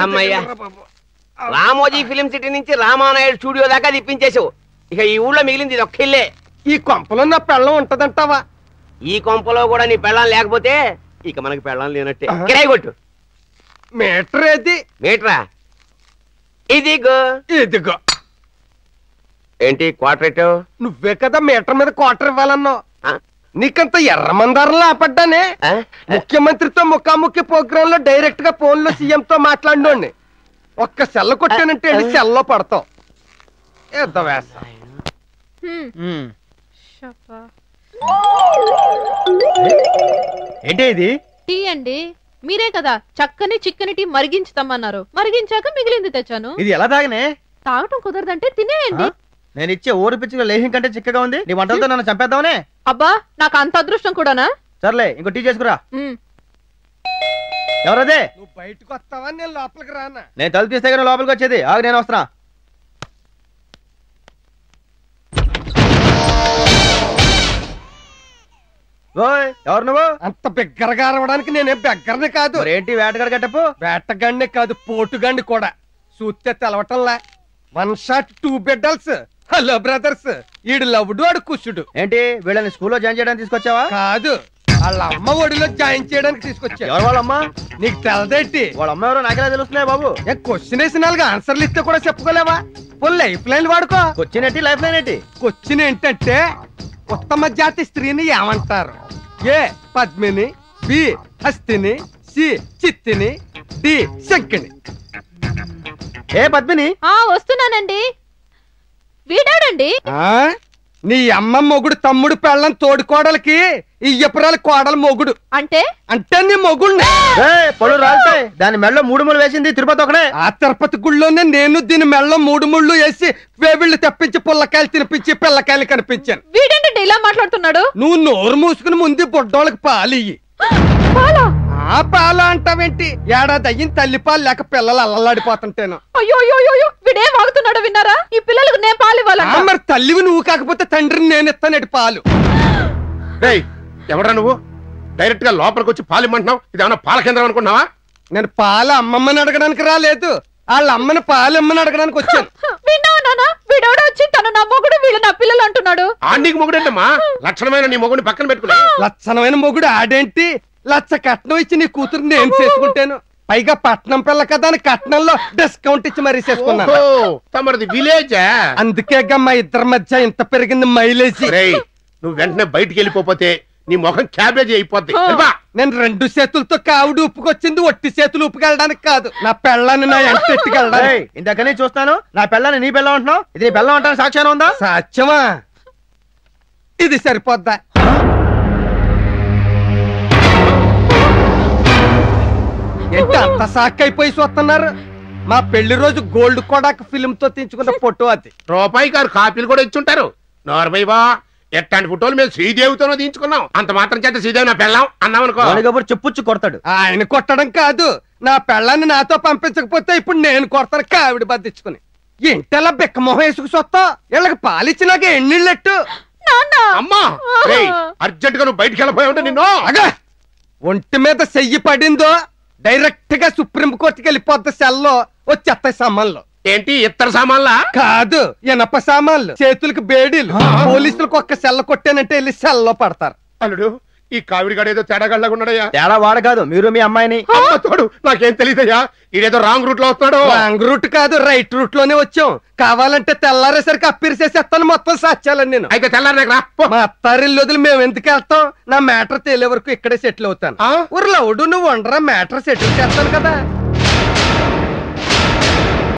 అమ్మయ్యా, Ramoji film city నుంచి Ramanaidu studio దాకా తిప్పించేసావు. ఇక ఈ ఊళ్ళో మిగిలింది ఇది ఒక్క ఇల్లే. ఈ కొంపలో నా పెళ్ళం ఉంటదంటావా? ఈ కొంపలో కూడా నీ పెళ్ళం లేకపోతే ఇక మనకి పెళ్ళం లేనట్టే. కిరాయి కొట్టు. మీటర్ ఏది? మీటరా? ఇదిగో. ఇదిగో. ఏంటి క్వార్టర్ ఎట్టావు? నువ్వే కదా మీటర్ మీద క్వార్టర్ ఇవ్వాలన్నావు. నీకంత ఎర్రమందారంలో ఆపడ్డానే. ముఖ్యమంత్రితో ముఖాముఖి ప్రోగ్రామ్ లో డైరెక్ట్ గా ఫోన్ లో సీఎం తో మాట్లాడినోడిని ఒక్క సెల్ల కొట్టానంటే వెళ్ళి సెల్లో పడతావు. ఏంటి ఇది? టీ అండి. మీరే కదా చక్కని చిక్కని టీ మరిగించుతామన్నారు. మరిగించాక మిగిలింది తెచ్చాను. ఇది ఎలా తాగనే? తాగటం కుదరదంటే తినేయండి. నేను ఇచ్చే ఊరు పిచ్చిలో లేహం కంటే చిక్కగా ఉంది. నీ వంటలతో నన్ను చంపేద్దామనే? అబ్బా, నాకు అంత అదృష్టం కూడానా? సర్లే, ఇంకో టీ చేసుకురా. ఎవరదే? నువ్వు బయటకు వస్తావా నేను లోపలికి రానా? నేను తలుపు తీస్తే కానీ లోపలికి వచ్చేది. ఆగు, నేను వస్తున్నా. ఎవరు నువ్వు? అంత బిగ్గరగా అరవడానికి నేనే బిగ్గరని కాదు. ఏంటి వేటగాడు గట్టపు? వేటగాడిని కాదు, పోటుగాడిని కూడా. చూస్తే తెలవటంలా. 1 షాట్ 2 బిడ్డల్స్. Hello brothers. ఈడు లవ్డు, ఆడు కుషుడు. ఏంటి వీళ్ళని స్కూల్లో జాయిన్ చేయడానికి తీసుకొచ్చావా? కాదు, వాళ్ళ అమ్మ ఒడిలో జాయిన్ చేయడానికి తీసుకొచ్చా. ఎవరు వాళ్ళమ్మ? నీకు తెలదేంటి? వాళ్ళ అమ్మ ఎవరో నాకెలా తెలుస్తున్నాయి బాబు? క్వశ్చన్ వేసిన వాళ్ళకి ఆన్సర్లు ఇస్తే కూడా చెప్పుకోలేవా? ఫుల్ లైఫ్ లైన్ వాడుకో. క్వశ్చన్ ఏంటి, లైఫ్ లైన్ ఏంటి? క్వశ్చన్ ఏంటంటే ఉత్తమ జాతి స్త్రీని ఏమంటారు? ఏ పద్మిని, బి హస్తిని, సి చిత్తిని, డి శంకిని. ఏ పద్మిని? వస్తున్నానండి. వీడాడండి. నీ అమ్మ మొగుడు తమ్ముడు పెళ్ళం తోడుకోడలకి ఈ ఎపురాల కోడలు మొగుడు. అంటే అంటే నీ మొగుడు పళ్ళు రాలుతాయి. దాని మెళ్ళలో 3 ముళ్ళు వేసింది తిరుపతి ఒకడే. ఆ తిరుపతి గుళ్ళోనే నేను దీని మెళ్ళలో 3 ముళ్ళు వేసి వేవిళ్ళు తెప్పించి పుల్లకాయలు తినిపించి పిల్లకాయలు కనిపించాను. వీడేంటంటే ఇలా మాట్లాడుతున్నాడు? నువ్వు నోరు మూసుకుని ముందు బుడ్డోళ్ళకి పాలు ఇయ్యి. ఆ పాలు అంటావేంటి? ఏడాది అయ్యింది తల్లి పాలు లేక పిల్లలు అల్లలాడిపోతుంటేను. అయ్యో వీడే వాగుతున్నాడు విన్నారా? ఈ పిల్లలకు నేను పాలు ఇవ్వాలన్నా? మరి తల్లివి నువ్వు కాకపోతే తండ్రిని నేను ఇస్తానేటి పాలు. ఎవరా నువ్వు? డైరెక్ట్ గా లోపలికి వచ్చి పాలు ఇమ్మంటున్నావు. ఇది ఏమన్నా పాల కేంద్రం అనుకున్నావా? నేను పాలు అమ్మమ్మని అడగడానికి రాలేదు, వాళ్ళ అమ్మని పాలు ఇమ్మని అడగడానికి వచ్చాను. విన్నావా నాన్న? వీడోడ వచ్చి తను నా మొగుడు, వీళ్ళు నా పిల్లలు అంటున్నాడు. ఆంటీకి మొగుడు ఏంటమ్మా? లక్షణమైన నీ మొగుడిని పక్కన పెట్టుకున్నా. లక్షణమైన మొగుడు ఆడేంటి? లచ్చ కట్నం ఇచ్చి నీ కూతురు నేను చేసుకుంటాను. పైగా పట్నం పిల్ల కదా అని కట్నంలో డిస్కౌంట్ ఇచ్చి మరీ చేసుకున్నాను. తమరిది విలేజ్. అందుకేగా మా ఇద్దరి మధ్య ఇంత పెరిగింది మైలేజీ. నువ్వు వెంటనే బయటికి వెళ్ళిపోతే నీ ముఖం క్యాబేజీ అయిపోద్ది. నేను 2 చేతులతో కావుడు ఉప్పుకొచ్చింది, ఒట్టి చేతులు ఉప్పుకెళ్ళడానికి కాదు, నా పెళ్ళాన్ని నా ఎంత ఎట్టుకెళ్ళడానికి. ఇంతకనే చూస్తాను. నా పెళ్ళాన్ని నీ పెళ్ళం అంటున్నావు. ఇది నీ పెళ్ళం అంటాను సాక్ష్యం ఉందా? సాక్ష్యమా? ఇది సరిపోద్దా? ఏంటి అంత సాక్ అయిపోయి చూస్తున్నారు? మా పెళ్లి రోజు గోల్డ్ కోడాక్ ఫిల్మ్ తో తీయించుకున్న ఫోటో అది. రూపాయి గారు కాపీలు కూడా ఇచ్చుంటారు. నోర్మైవా, ఎట్లాంటి ఫోటోలు మేము శ్రీదేవితోనో తీయించుకున్నాం. అంత మాత్రం చేత శ్రీదేవి నా పెళ్ళాం అన్నాం అనుకో, చెప్పుచ్చు కొడతాడు. ఆయన కొట్టడం కాదు, నా పెళ్ళాన్ని నాతో పంపించకపోతే ఇప్పుడు నేను కొడతాను కావిడి బద్దించుకుని. ఇంటలా బిక్కమొహం వేసుకు చూస్తావు? వీళ్ళకి పాలిచ్చినాక ఎన్నిళ్ళెట్టు. అమ్మా అర్జెంట్ గా నువ్వు బయటికి వెళ్ళిపోయావు. నిన్ను ఒంటి మీద చెయ్యి పడిందో డైరెక్ట్ గా సుప్రీం కోర్టుకి వెళ్ళిపోద్ది. సెల్లో వచ్చేస్తాయి సామాన్లు. ఏంటి ఇత్తర సామాన్లా? కాదు, ఇనప సామాన్లు. చేతులకు బేడీలు. పోలీసులకు ఒక్క సెల్ల కొట్టానంటే వెళ్ళి సెల్లో పడతారు. అల్లుడు, ఈ కావిడి గారు ఏదో తేడాగళ్ళగున్నాడయ్యా. తేడా వాడు కాదు, మీరు మీ అమ్మాయిని. తోడు నాకేం తెలియదయ్యా. ఇదేదో రాంగ్ రూట్ లో వస్తున్నాడు. రాంగ్ రూట్ కాదు, రైట్ రూట్ లోనే వచ్చాం. కావాలంటే తెల్లారేసరికి అప్పిరిసేసేస్తాను మొత్తం సాక్ష్యాలని. నేను అయితే తెల్లారి మా అత్తారిల్లు వదిలి మేము ఎందుకు వెళ్తాం? నా మ్యాటర్ తేలే వరకు ఇక్కడే సెటిల్ అవుతాను. ఊర్లో నువ్వు ఉండరా, మ్యాటర్ సెటిల్ చేస్తాను కదా.